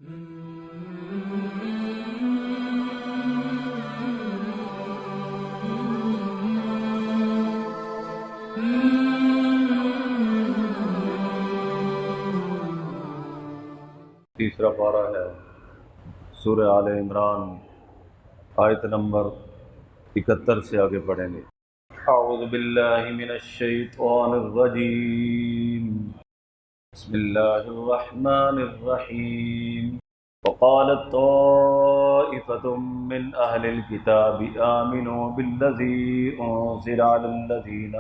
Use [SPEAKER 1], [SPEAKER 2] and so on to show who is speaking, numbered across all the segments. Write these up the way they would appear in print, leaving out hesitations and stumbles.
[SPEAKER 1] تیسرا پارہ ہے سورہ آل عمران، آیت نمبر 71 سے آگے پڑھیں گے۔ اعوذ باللہ من الشیطان الرجیم، بسم اللہ الرحمن الرحیم۔ وقالت طائفة من اہل الكتاب آمنوا بالذی انزل علی الذین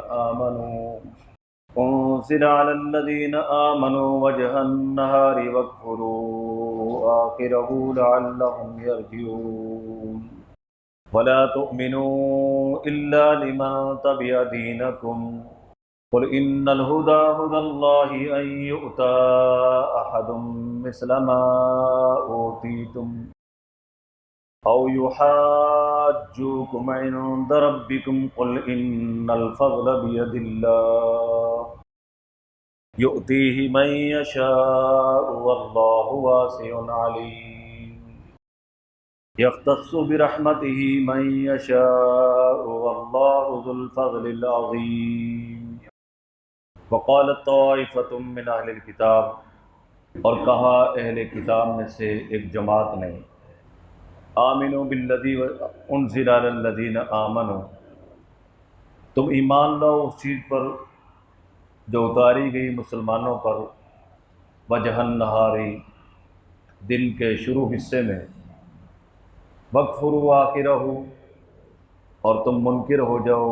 [SPEAKER 1] آمنوا وجہ النہار واکفروا آخرہ لعلہم یرجعون ولا تؤمنوا الا لمن تبع دینکم قل ان الہدی ھدی اللہ ان یؤتی احد مثل ما اوتیتم او یحاجوکم عند ربکم قل ان الفضل بید اللہ یؤتیہ من یشاء واللہ واسع علیم یختص برحمتہ من یشاء واللہ ذو الفضل العظیم۔ وقالت طائفة من اہل الکتاب، اور کہا اہل کتاب میں سے ایک جماعت نے، آمنوا بالذی انزل علی الذین آمنوا، تم ایمان لاؤ اس چیز پر جو اتاری گئی مسلمانوں پر، وجہ النہاری، دن کے شروع حصے میں، وَاکْفُرُوا آخِرَہُ، اور تم منکر ہو جاؤ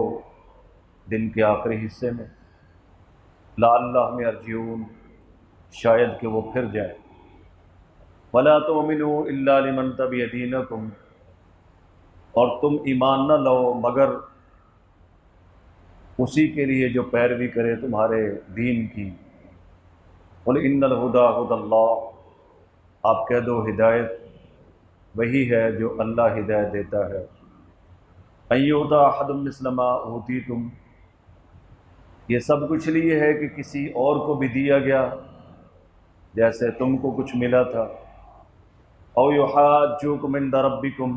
[SPEAKER 1] دن کے آخری حصے میں، لعلہم یرجعون، شاید کہ وہ پھر جائیں، وَلَا تُؤْمِنُوا إِلَّا لِمَنْ تَبِعَ دِينَكُمْ، اور تم ایمان نہ لاؤ مگر اسی کے لیے جو پیروی کرے تمہارے دین کی۔ قل ان الہدی ھدی اللہ، آپ کہہ دو ہدایت وہی ہے جو اللہ ہدایت دیتا ہے۔ ان یؤتی احد مثل ما اوتیتم، یہ سب کچھ لیے ہے کہ کسی اور کو بھی دیا گیا جیسے تم کو کچھ ملا تھا۔ او یحاجوکم عند ربکم،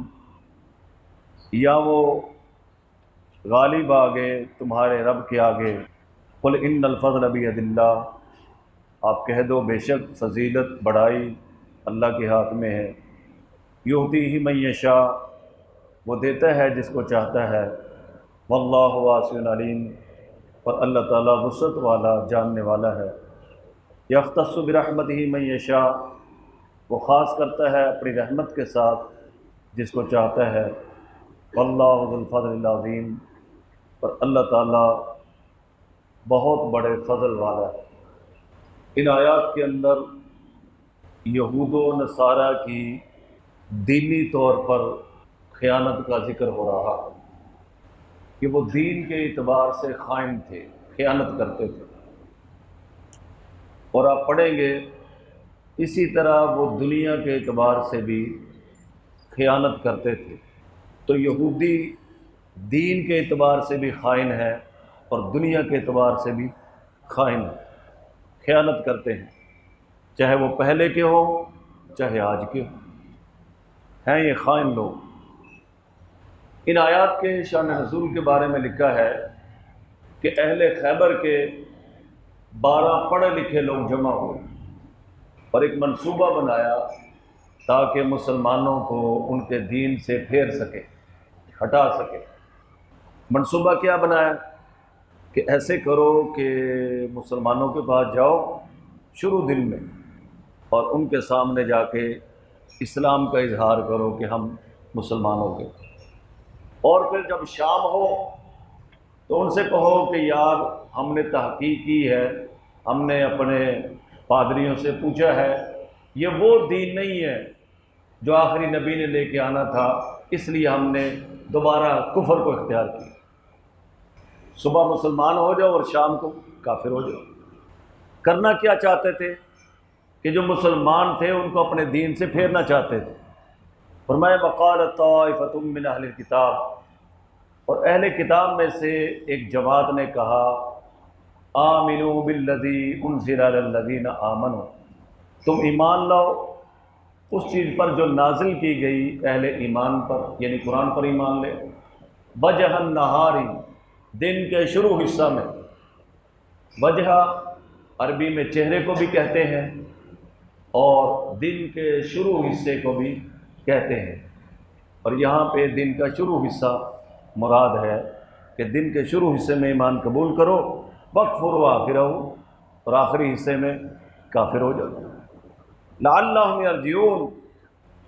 [SPEAKER 1] یا وہ غالب آگے تمہارے رب کے آگے۔ قل ان الفضل بید اللہ، آپ کہہ دو بے شک فضیلت بڑائی اللہ کے ہاتھ میں ہے۔ یؤتیہ من یشاء، وہ دیتا ہے جس کو چاہتا ہے۔ واللہ واسع علیم، اور اللہ تعالیٰ وسعت والا جاننے والا ہے۔ یختص برحمتہ من یشاء، وہ خاص کرتا ہے اپنی رحمت کے ساتھ جس کو چاہتا ہے۔ واللہ ذو الفضل العظیم، اور اللہ تعالیٰ بہت بڑے فضل والا ہے۔ ان آیات کے اندر یہود و نصارہ کی دینی طور پر خیانت کا ذکر ہو رہا ہے کہ وہ دین کے اعتبار سے خائن تھے، خیانت کرتے تھے، اور آپ پڑھیں گے اسی طرح وہ دنیا کے اعتبار سے بھی خیانت کرتے تھے۔ تو یہودی دین کے اعتبار سے بھی خائن ہے اور دنیا کے اعتبار سے بھی خائن ہے، خیانت کرتے ہیں، چاہے وہ پہلے کے ہوں چاہے آج کے ہوں، ہیں یہ خائن لوگ۔ ان آیات کے شان نزول کے بارے میں لکھا ہے کہ اہل خیبر کے 12 پڑھے لکھے لوگ جمع ہوئے اور ایک منصوبہ بنایا تاکہ مسلمانوں کو ان کے دین سے پھیر سکے، ہٹا سکے۔ منصوبہ کیا بنایا کہ ایسے کرو کہ مسلمانوں کے پاس جاؤ شروع دن میں اور ان کے سامنے جا کے اسلام کا اظہار کرو کہ ہم مسلمان ہو گئے، اور پھر جب شام ہو تو ان سے کہو کہ یار ہم نے تحقیق کی ہے، ہم نے اپنے پادریوں سے پوچھا ہے، یہ وہ دین نہیں ہے جو آخری نبی نے لے کے آنا تھا، اس لیے ہم نے دوبارہ کفر کو اختیار کیا۔ صبح مسلمان ہو جاؤ اور شام کو کافر ہو جاؤ۔ کرنا کیا چاہتے تھے کہ جو مسلمان تھے ان کو اپنے دین سے پھیرنا چاہتے تھے۔ فرمایا وقالت طائفة من اہل الکتاب، اور اہل کتاب میں سے ایک جماعت نے کہا آمنوا بالذی انزل علی الذین آمنوا، تم ایمان لاؤ اس چیز پر جو نازل کی گئی اہل ایمان پر، یعنی قرآن پر ایمان لے۔ وجہ النہاری، دن کے شروع حصہ میں، وجہ عربی میں چہرے کو بھی کہتے ہیں اور دن کے شروع حصے کو بھی کہتے ہیں، اور یہاں پہ دن کا شروع حصہ مراد ہے کہ دن کے شروع حصے میں ایمان قبول کرو، وَاکْفُرُوا آخِرَہُ، اور آخری حصے میں کافر ہو جاؤ۔ لعلہم یرجعون،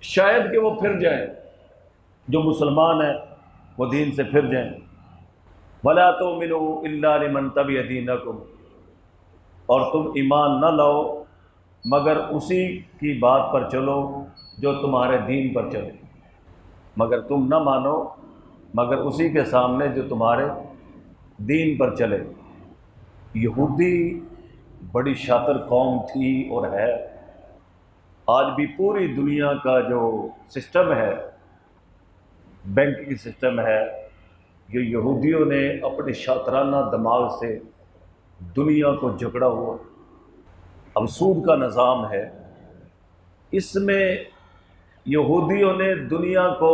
[SPEAKER 1] شاید کہ وہ پھر جائیں، جو مسلمان ہیں وہ دین سے پھر جائیں۔ وَلَا تُؤْمِنُوا إِلَّا لِمَنْ تَبِعَ دِینَکُمْ، اور تم ایمان نہ لاؤ مگر اسی کی بات پر چلو جو تمہارے دین پر چلے، مگر تم نہ مانو مگر اسی کے سامنے جو تمہارے دین پر چلے۔ یہودی بڑی شاطر قوم تھی اور ہے، آج بھی پوری دنیا کا جو سسٹم ہے، بینکنگ سسٹم ہے، یہ یہودیوں نے اپنے شاطرانہ دماغ سے دنیا کو جکڑا ہوا۔ اب سود کا نظام ہے، اس میں یہودیوں نے دنیا کو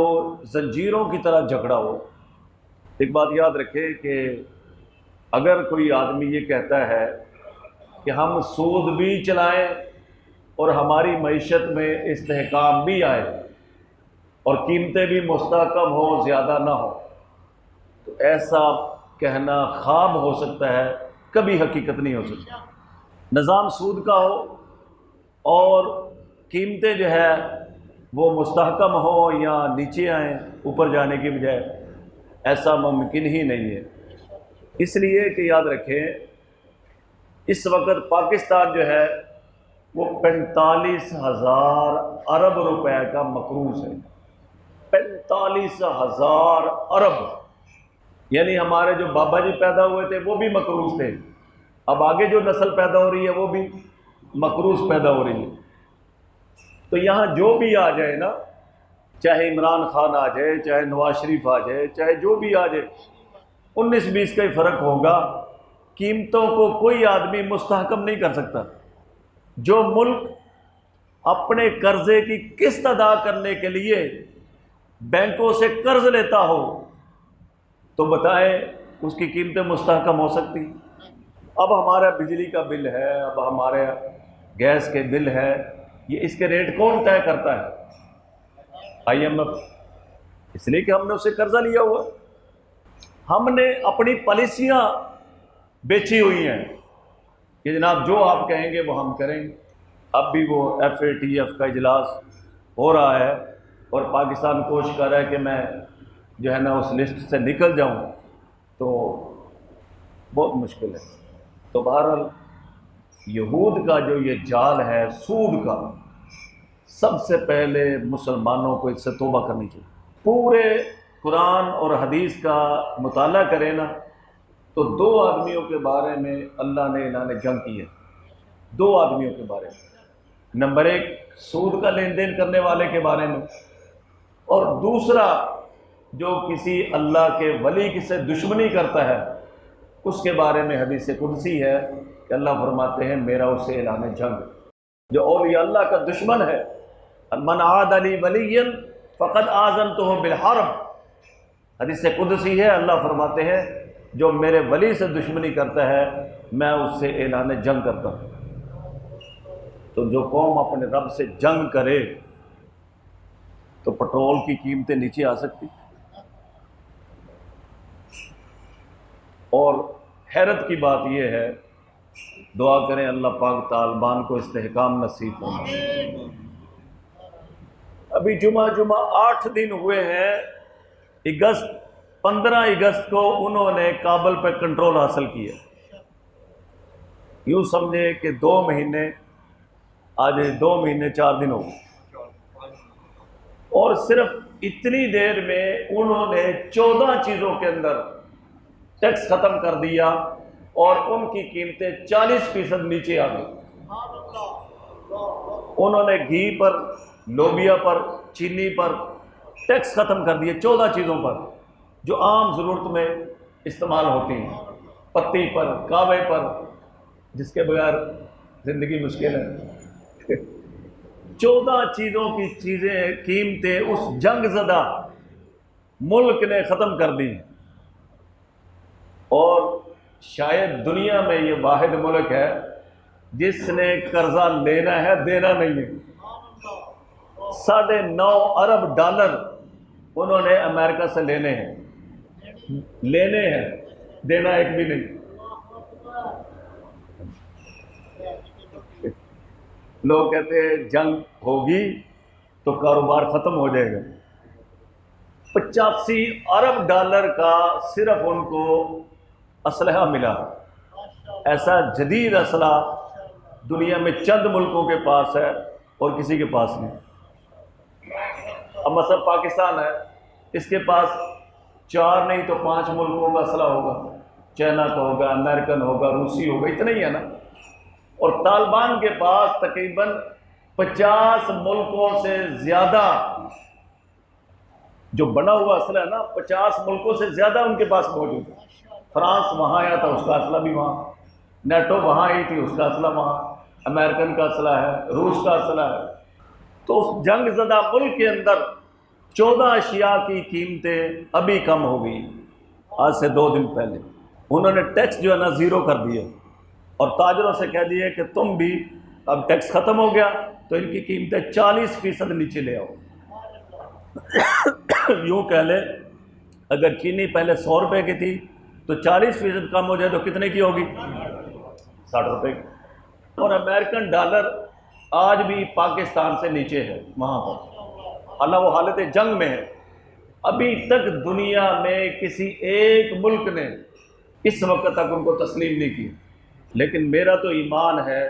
[SPEAKER 1] زنجیروں کی طرح جکڑا ہوا۔ ایک بات یاد رکھے کہ اگر کوئی آدمی یہ کہتا ہے کہ ہم سود بھی چلائیں اور ہماری معیشت میں استحکام بھی آئے اور قیمتیں بھی مستحکم ہوں، زیادہ نہ ہو، تو ایسا کہنا خواب ہو سکتا ہے، کبھی حقیقت نہیں ہو سکتا۔ نظام سود کا ہو اور قیمتیں جو ہے وہ مستحکم ہوں یا نیچے آئیں اوپر جانے کی بجائے، ایسا ممکن ہی نہیں ہے۔ اس لیے کہ یاد رکھیں اس وقت پاکستان جو ہے وہ 45,000 ارب روپے کا مقروض ہے۔ 45,000 ارب، یعنی ہمارے جو بابا جی پیدا ہوئے تھے وہ بھی مقروض تھے، اب آگے جو نسل پیدا ہو رہی ہے وہ بھی مقروض پیدا ہو رہی ہے۔ تو یہاں جو بھی آ جائے نا، چاہے عمران خان آ جائے، چاہے نواز شریف آ جائے، چاہے جو بھی آ جائے، 19-20 کا ہی فرق ہوگا، قیمتوں کو کوئی آدمی مستحکم نہیں کر سکتا۔ جو ملک اپنے قرضے کی قسط ادا کرنے کے لیے بینکوں سے قرض لیتا ہو تو بتائیں اس کی قیمتیں مستحکم ہو سکتی؟ اب ہمارا بجلی کا بل ہے، اب ہمارے گیس کے بل ہے، یہ اس کے ریٹ کون طے کرتا ہے؟ IMF، اس لیے کہ ہم نے اسے قرضہ لیا ہوا، ہم نے اپنی پالیسیاں بیچی ہوئی ہیں کہ جناب جو آپ کہیں گے وہ ہم کریں گے۔ اب بھی وہ FATF کا اجلاس ہو رہا ہے اور پاکستان کوشش کر رہا ہے کہ میں جو ہے نا اس لسٹ سے نکل جاؤں، تو بہت مشکل ہے۔ تو بہرحال یہود کا جو یہ جال ہے سود کا، سب سے پہلے مسلمانوں کو اس سے توبہ کرنی چاہیے۔ پورے قرآن اور حدیث کا مطالعہ کریں نا تو 2 آدمیوں کے بارے میں اللہ نے اعلان جنگ کی ہے، 2 آدمیوں کے بارے میں۔ نمبر 1 سود کا لین دین کرنے والے کے بارے میں، اور دوسرا جو کسی اللہ کے ولی سے دشمنی کرتا ہے اس کے بارے میں حدیث قدسی ہے کہ اللہ فرماتے ہیں میرا اس سے اعلان جنگ۔ جو اولیاء اللہ کا دشمن ہے، من عاد لی ولی فقد آذنتہ بالحرب، حدیث قدسی ہے، اللہ فرماتے ہیں جو میرے ولی سے دشمنی کرتا ہے میں اس سے اعلان جنگ کرتا ہوں۔ تو جو قوم اپنے رب سے جنگ کرے تو پٹرول کی قیمتیں نیچے آ سکتی۔ اور حیرت کی بات یہ ہے، دعا کریں اللہ پاک طالبان کو استحکام نصیب ہو۔ ابھی جمعہ 8 دن ہوئے ہیں، 15 اگست کو انہوں نے کابل پہ کنٹرول حاصل کیا۔ یوں سمجھے کہ 2 مہینے، آج 2 مہینے 4 دن ہو گئے، اور صرف اتنی دیر میں انہوں نے 14 چیزوں کے اندر ٹیکس ختم کر دیا اور ان کی قیمتیں 40% نیچے آ گئی۔ انہوں نے گھی پر، لوبیا پر، چینی پر ٹیکس ختم کر دیے، 14 چیزوں پر جو عام ضرورت میں استعمال ہوتی ہیں، پتی پر، کاوے پر، جس کے بغیر زندگی مشکل ہے۔ 14 چیزوں کی قیمتیں اس جنگ زدہ ملک نے ختم کر دی، اور شاید دنیا میں یہ واحد ملک ہے جس نے قرضہ لینا ہے، دینا نہیں ہے۔ 9.5 ارب ڈالر انہوں نے امریکہ سے لینے ہیں، دینا ایک بھی نہیں۔ لوگ کہتے ہیں جنگ ہوگی تو کاروبار ختم ہو جائے گا۔ 85 ارب ڈالر کا صرف ان کو اسلحہ ملا، ایسا جدید اسلحہ دنیا میں چند ملکوں کے پاس ہے اور کسی کے پاس نہیں۔ اب مثلا پاکستان ہے، اس کے پاس 4 نہیں تو 5 ملکوں کا اسلحہ ہوگا، چائنا کا ہوگا، امریکن ہوگا، روسی ہوگا، اتنا ہی ہے نا۔ اور طالبان کے پاس تقریباً 50 ملکوں سے زیادہ جو بنا ہوا اسلحہ ہے نا، 50 ملکوں سے زیادہ ان کے پاس موجود ہے۔ فرانس وہاں آیا تھا، اس کا اسلحہ بھی وہاں، نیٹو وہاں آئی تھی، اس کا اسلحہ وہاں، امریکن کا اسلحہ ہے، روس کا اسلحہ ہے۔ تو اس جنگ زدہ ملک کے اندر 14 اشیاء کی قیمتیں ابھی کم ہو گئی، آج سے 2 دن پہلے انہوں نے ٹیکس جو ہے نا 0 کر دیا، اور تاجروں سے کہہ دیے کہ تم بھی اب ٹیکس ختم ہو گیا تو ان کی قیمتیں 40% نیچے لے آؤ۔ یوں کہہ لیں اگر چینی پہلے 100 روپے کی تھی تو 40% کم ہو جائے تو کتنے کی ہوگی؟ 60 روپے کی۔ اور امریکن ڈالر آج بھی پاکستان سے نیچے ہے وہاں پر، حالانکہ وہ حالت جنگ میں ہے۔ ابھی تک دنیا میں کسی ایک ملک نے اس وقت تک ان کو تسلیم نہیں کی، لیکن میرا تو ایمان ہے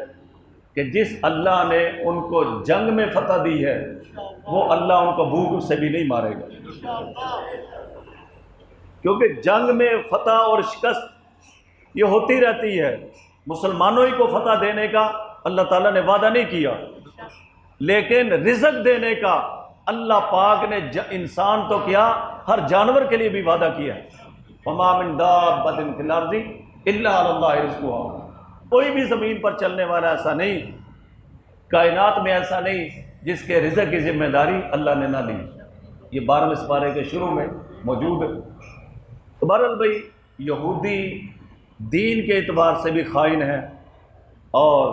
[SPEAKER 1] کہ جس اللہ نے ان کو جنگ میں فتح دی ہے وہ اللہ ان کو بھوک سے بھی نہیں مارے گا، کیونکہ جنگ میں فتح اور شکست یہ ہوتی رہتی ہے۔ مسلمانوں ہی کو فتح دینے کا اللہ تعالیٰ نے وعدہ نہیں کیا، لیکن رزق دینے کا اللہ پاک نے انسان تو کیا، ہر جانور کے لیے بھی وعدہ کیا ہے۔ وَمَا مِن دَابَّةٍ فِي الْأَرْضِ إِلَّا عَلَى اللَّهِ رِزْقُهَا، کوئی بھی زمین پر چلنے والا ایسا نہیں، کائنات میں ایسا نہیں جس کے رزق کی ذمہ داری اللہ نے نہ لی۔ یہ 12ویں سپارے کے شروع میں موجود ہے۔ تو بہرحال بھائی، یہودی دین کے اعتبار سے بھی خائن ہے اور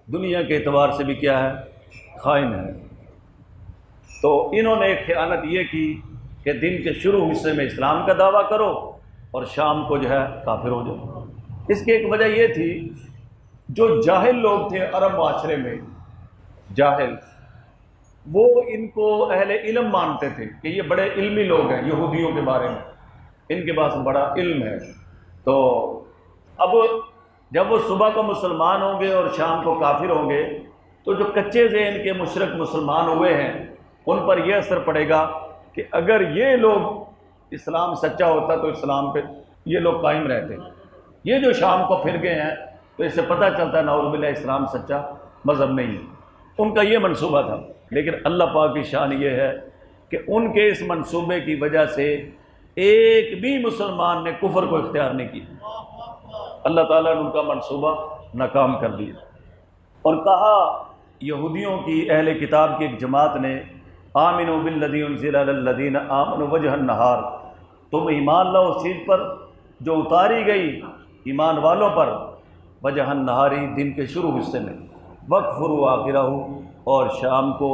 [SPEAKER 1] دنیا کے اعتبار سے بھی کیا ہے؟ خائن ہے۔ تو انہوں نے ایک خیانت یہ کی کہ دن کے شروع حصے میں اسلام کا دعویٰ کرو اور شام کو جو ہے کافر ہو جاؤ۔ اس کی ایک وجہ یہ تھی، جو جاہل لوگ تھے عرب معاشرے میں، جاہل، وہ ان کو اہل علم مانتے تھے کہ یہ بڑے علمی لوگ ہیں، یہودیوں کے بارے میں ان کے پاس بڑا علم ہے۔ تو اب جب وہ صبح کو مسلمان ہوں گے اور شام کو کافر ہوں گے تو جو کچے ذہن کے مشرک مسلمان ہوئے ہیں ان پر یہ اثر پڑے گا کہ اگر یہ لوگ اسلام سچا ہوتا تو اسلام پہ یہ لوگ قائم رہتے۔ یہ جو شام کو پھر گئے ہیں تو اس سے پتہ چلتا ہے نعوذ باللہ اسلام سچا مذہب نہیں ہے۔ ان کا یہ منصوبہ تھا، لیکن اللہ پاک کی شان یہ ہے کہ ان کے اس منصوبے کی وجہ سے ایک بھی مسلمان نے کفر کو اختیار نہیں کیا، اللہ تعالیٰ نے ان کا منصوبہ ناکام کر دیا۔ اور کہا یہودیوں کی اہل کتاب کی ایک جماعت نے آمنوا بالذی انزل علی الذین آمنوا وجہ النہار، تم ایمان لاؤ اس چیز پر جو اتاری گئی ایمان والوں پر، وجہ النہاری دن کے شروع حصے میں، وَاکْفُرُوا آخِرَہُ اور شام کو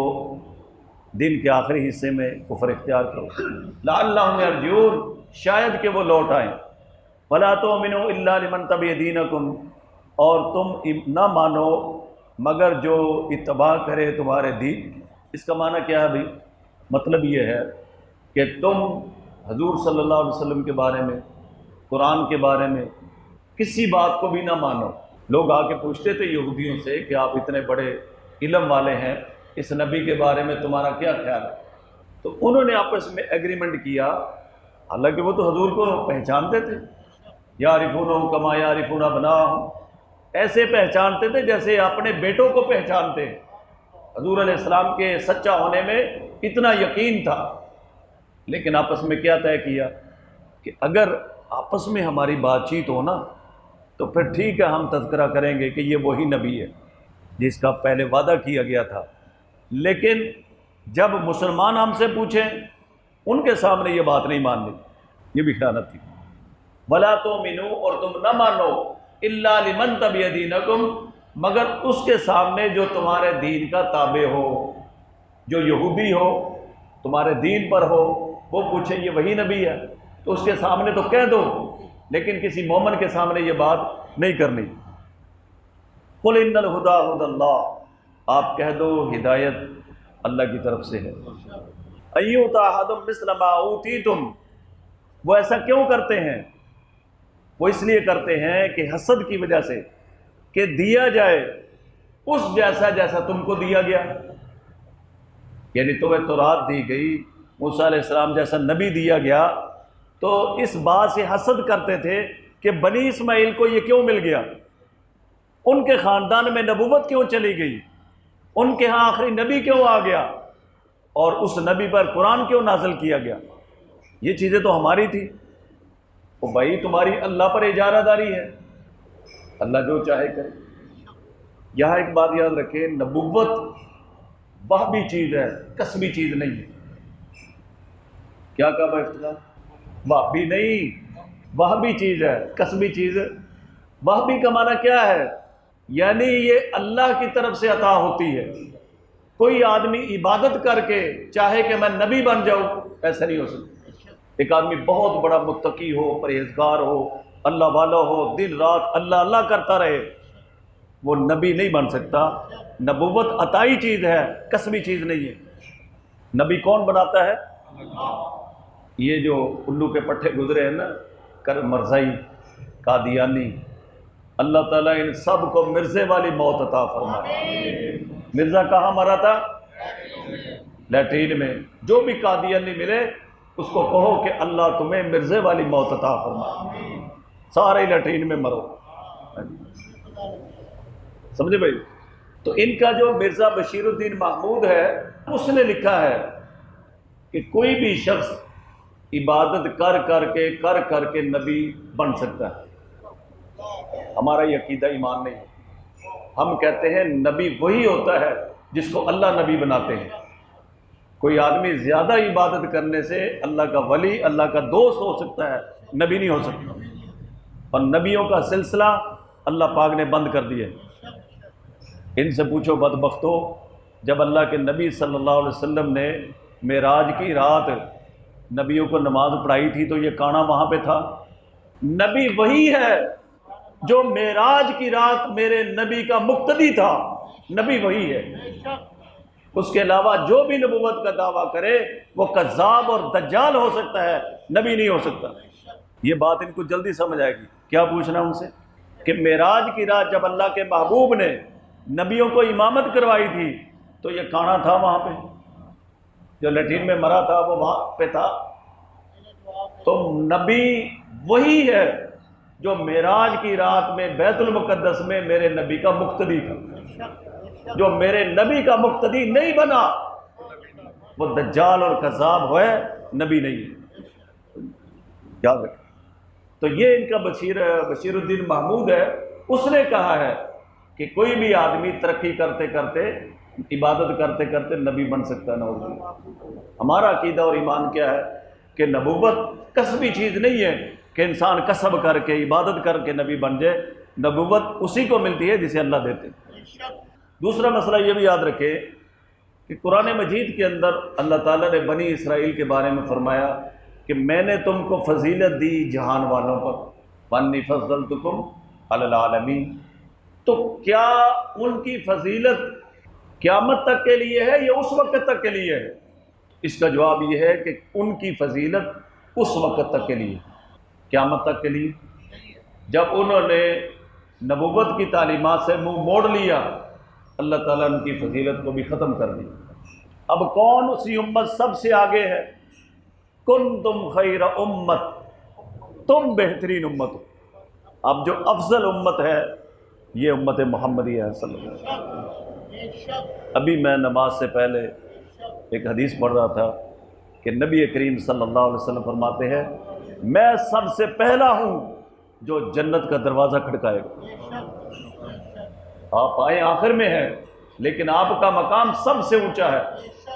[SPEAKER 1] دن کے آخری حصے میں کفر اختیار کرو، لعلہم یرجعون شاید کہ وہ لوٹ آئیں، وَلَا تُؤْمِنُوا إِلَّا لِمَنْ تَبِعَ دِینَکُمْ اور تم نہ مانو مگر جو اتباع کرے تمہارے دین۔ اس کا معنی کیا ہے بھائی؟ مطلب یہ ہے کہ تم حضور صلی اللہ علیہ وسلم کے بارے میں، قرآن کے بارے میں کسی بات کو بھی نہ مانو۔ لوگ آ کے پوچھتے تھے یہودیوں سے کہ آپ اتنے بڑے علم والے ہیں، اس نبی کے بارے میں تمہارا کیا خیال ہے؟ تو انہوں نے آپس میں ایگریمنٹ کیا، حالانکہ وہ تو حضور کو پہچانتے تھے، یعرفونہ کما یعرفون ابناءہم، ایسے پہچانتے تھے جیسے اپنے بیٹوں کو پہچانتے ہیں۔ حضور علیہ السلام کے سچا ہونے میں اتنا یقین تھا، لیکن آپس میں کیا طے کیا کہ اگر آپس میں ہماری بات چیت ہو نا تو پھر ٹھیک ہے، ہم تذکرہ کریں گے کہ یہ وہی نبی ہے جس کا پہلے وعدہ کیا گیا تھا لیکن جب مسلمان ہم سے پوچھیں ان کے سامنے یہ بات نہیں ماننی، یہ بھی خیانت تھی۔ وَلَا تُؤْمِنُوا، اور تم نہ مانو، إِلَّا لِمَنْ تَبِعَ دِينَكُمْ، مگر اس کے سامنے جو تمہارے دین کا تابع ہو، جو یہودی ہو، تمہارے دین پر ہو، وہ پوچھے یہ وہی نبی ہے تو اس کے سامنے تو کہہ دو، لیکن کسی مومن کے سامنے یہ بات نہیں کرنی۔ قُلْ إِنَّ الْهُدَىٰ هُدَى اللَّهِ، آپ کہہ دو ہدایت اللہ کی طرف سے ہے۔ أَن يُؤْتَىٰ أَحَدٌ مِثْلَ مَا أُوتِيتُمْ، وہ ایسا کیوں کرتے ہیں؟ وہ اس لیے کرتے ہیں کہ حسد کی وجہ سے، کہ دیا جائے اس جیسا جیسا تم کو دیا گیا، یعنی تمہیں تورات دی گئی، موسیٰ علیہ السلام جیسا نبی دیا گیا، تو اس بات سے حسد کرتے تھے کہ بنی اسماعیل کو یہ کیوں مل گیا، ان کے خاندان میں نبوت کیوں چلی گئی، ان کے ہاں آخری نبی کیوں آ گیا، اور اس نبی پر قرآن کیوں نازل کیا گیا، یہ چیزیں تو ہماری تھی۔ وہ بھائی تمہاری اللہ پر اجارہ داری ہے، اللہ جو چاہے کرے۔ یہاں ایک بات یاد رکھیں، نبوت وہبی چیز ہے، کسبی چیز نہیں ہے۔ کیا کہا بھائی افتخار؟ وہبی نہیں، وہبی چیز ہے، کسبی چیز ہے۔ وہبی کا معنی کیا ہے؟ یعنی یہ اللہ کی طرف سے عطا ہوتی ہے۔ کوئی آدمی عبادت کر کے چاہے کہ میں نبی بن جاؤں، ایسا نہیں ہو سکتا۔ ایک آدمی بہت بڑا متقی ہو، پرہیزگار ہو، اللہ والا ہو، دن رات اللہ اللہ کرتا رہے، وہ نبی نہیں بن سکتا۔ نبوت عطائی چیز ہے، کسبی چیز نہیں ہے۔ نبی کون بناتا ہے؟ یہ جو الو کے پٹھے گزرے ہیں نا، مرزائی، قادیانی، اللہ تعالیٰ ان سب کو مرزے والی موت عطا فرمائے۔ مرزا کہاں مرا تھا؟ لیٹرین میں۔ جو بھی قادیانی ملے اس کو کہو کہ اللہ تمہیں مرزے والی موت عطا فرمائے، سارے لیٹرین میں مرو۔ سمجھے بھائی؟ تو ان کا جو مرزا بشیر الدین محمود ہے، اس نے لکھا ہے کہ کوئی بھی شخص عبادت کر کے نبی بن سکتا ہے۔ ہمارا یہ عقیدہ ایمان نہیں ہے۔ ہم کہتے ہیں نبی وہی ہوتا ہے جس کو اللہ نبی بناتے ہیں۔ کوئی آدمی زیادہ عبادت کرنے سے اللہ کا ولی، اللہ کا دوست ہو سکتا ہے، نبی نہیں ہو سکتا۔ اور نبیوں کا سلسلہ اللہ پاک نے بند کر دیا۔ ان سے پوچھو بدبختو، جب اللہ کے نبی صلی اللہ علیہ وسلم نے معراج کی رات نبیوں کو نماز پڑھائی تھی تو یہ کانا وہاں پہ تھا؟ نبی وہی ہے جو معراج کی رات میرے نبی کا مقتدی تھا، نبی وہی ہے۔ اس کے علاوہ جو بھی نبوت کا دعویٰ کرے وہ کذاب اور دجال ہو سکتا ہے، نبی نہیں ہو سکتا۔ یہ بات ان کو جلدی سمجھ آئے گی۔ کیا پوچھنا ان سے کہ معراج کی رات جب اللہ کے محبوب نے نبیوں کو امامت کروائی تھی تو یہ کانا تھا وہاں پہ، جو لیٹرین میں مرا تھا وہ وہاں پہ تھا۔ تو نبی وہی ہے جو معراج کی رات میں بیت المقدس میں میرے نبی کا مقتدی تھا۔ جو میرے نبی کا مقتدی نہیں بنا وہ دجال اور کذاب ہوئے، نبی نہیں ہے، یاد رکھیں۔ تو یہ ان کا بشیر الدین محمود ہے، اس نے کہا ہے کہ کوئی بھی آدمی ترقی کرتے کرتے، عبادت کرتے کرتے نبی بن سکتا ہے۔ نعوذ باللہ۔ ہمارا عقیدہ اور ایمان کیا ہے کہ نبوت کسبی چیز نہیں ہے کہ انسان کسب کر کے عبادت کر کے نبی بن جائے۔ نبوت اسی کو ملتی ہے جسے اللہ دیتے ہیں۔ دوسرا مسئلہ یہ بھی یاد رکھے کہ قرآن مجید کے اندر اللہ تعالیٰ نے بنی اسرائیل کے بارے میں فرمایا کہ میں نے تم کو فضیلت دی جہان والوں پر، وَأَنِّي فَضَّلْتُكُمْ عَلَى الْعَالَمِينَ۔ تو کیا ان کی فضیلت قیامت تک کے لیے ہے یا اس وقت تک کے لیے ہے؟ اس کا جواب یہ ہے کہ ان کی فضیلت اس وقت تک کے لیے، قیامت تک کے لیے۔ جب انہوں نے نبوت کی تعلیمات سے منہ موڑ لیا، اللہ تعالیٰ ان کی فضیلت کو بھی ختم کر دی۔ اب کون اسی امت سب سے آگے ہے؟ کنتم خیر امت، تم بہترین امت ہو۔ اب جو افضل امت ہے یہ امت محمدی ہے صلی اللہ علیہ وسلم۔ ابھی میں نماز سے پہلے ایک حدیث پڑھ رہا تھا کہ نبی کریم صلی اللہ علیہ وسلم فرماتے ہیں میں سب سے پہلا ہوں جو جنت کا دروازہ کھٹکائے گا۔ آپ آئے آخر میں ہیں، لیکن آپ کا مقام سب سے اونچا ہے۔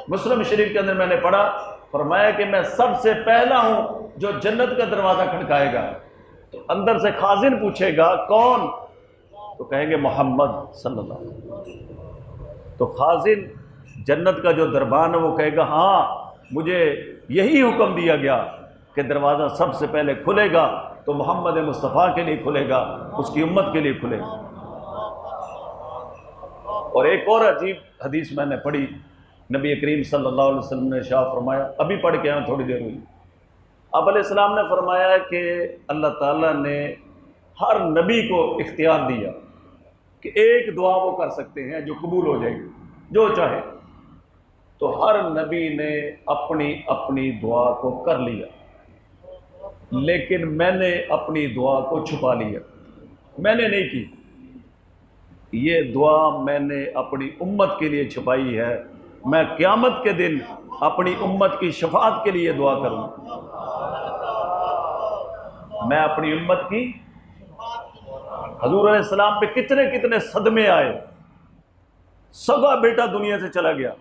[SPEAKER 1] مسلم شریف کے اندر میں نے پڑھا، فرمایا کہ میں سب سے پہلا ہوں جو جنت کا دروازہ کھٹکائے گا۔ تو اندر سے خازن پوچھے گا کون؟ تو کہیں گے محمد صلی اللہ علیہ وسلم۔ تو خازن جنت کا جو دربان ہے وہ کہے گا ہاں مجھے یہی حکم دیا گیا کہ دروازہ سب سے پہلے کھلے گا تو محمد مصطفیٰ کے لیے کھلے گا، اس کی امت کے لیے کھلے گا۔ اور ایک اور عجیب حدیث میں نے پڑھی، نبی کریم صلی اللہ علیہ وسلم نے ارشاد فرمایا، ابھی پڑھ کے آیا تھوڑی دیر ہوئی، آپ علیہ السلام نے فرمایا کہ اللہ تعالیٰ نے ہر نبی کو اختیار دیا کہ ایک دعا وہ کر سکتے ہیں جو قبول ہو جائے گی، جو چاہے۔ تو ہر نبی نے اپنی اپنی دعا کو کر لیا، لیکن میں نے اپنی دعا کو چھپا لیا، میں نے نہیں کی۔ یہ دعا میں نے اپنی امت کے لیے چھپائی ہے، میں قیامت کے دن اپنی امت کی شفاعت کے لیے دعا کروں۔ میں اپنی امت کی، حضور علیہ السلام پہ کتنے کتنے صدمے آئے، سگا بیٹا دنیا سے چلا گیا،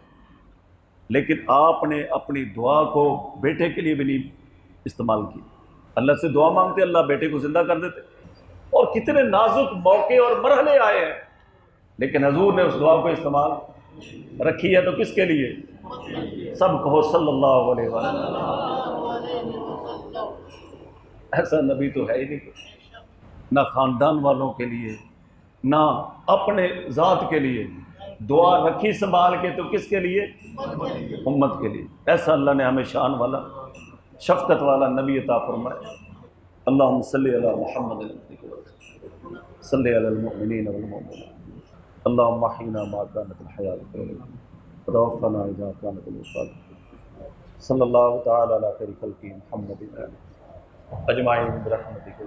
[SPEAKER 1] لیکن آپ نے اپنی دعا کو بیٹے کے لیے بھی نہیں استعمال کی۔ اللہ سے دعا مانگتے اللہ بیٹے کو زندہ کر دیتے، اور کتنے نازک موقع اور مرحلے آئے ہیں، لیکن حضور نے اس دعا کو استعمال رکھی ہے۔ تو کس کے لیے؟ سب کہو صلی اللہ علیہ وسلم۔ ایسا نبی تو ہے ہی نہیں، نہ خاندان والوں کے لیے نہ اپنے ذات کے لیے، دعا رکھی سنبھال کے تو کس کے لیے؟ امت کے لیے۔ ایسا اللہ نے ہمیں شان والا شفقت والا نبی عطا فرمائے۔ اللہم صلی علی محمد صلی علی المؤمنین والمؤمنات، اللہم احینا ما کانت الحیاۃ وتوفنا اذا کانت الوفاۃ، صلی اللہ تعالی علی خیر خلقہ محمد اجمعین برحمتک۔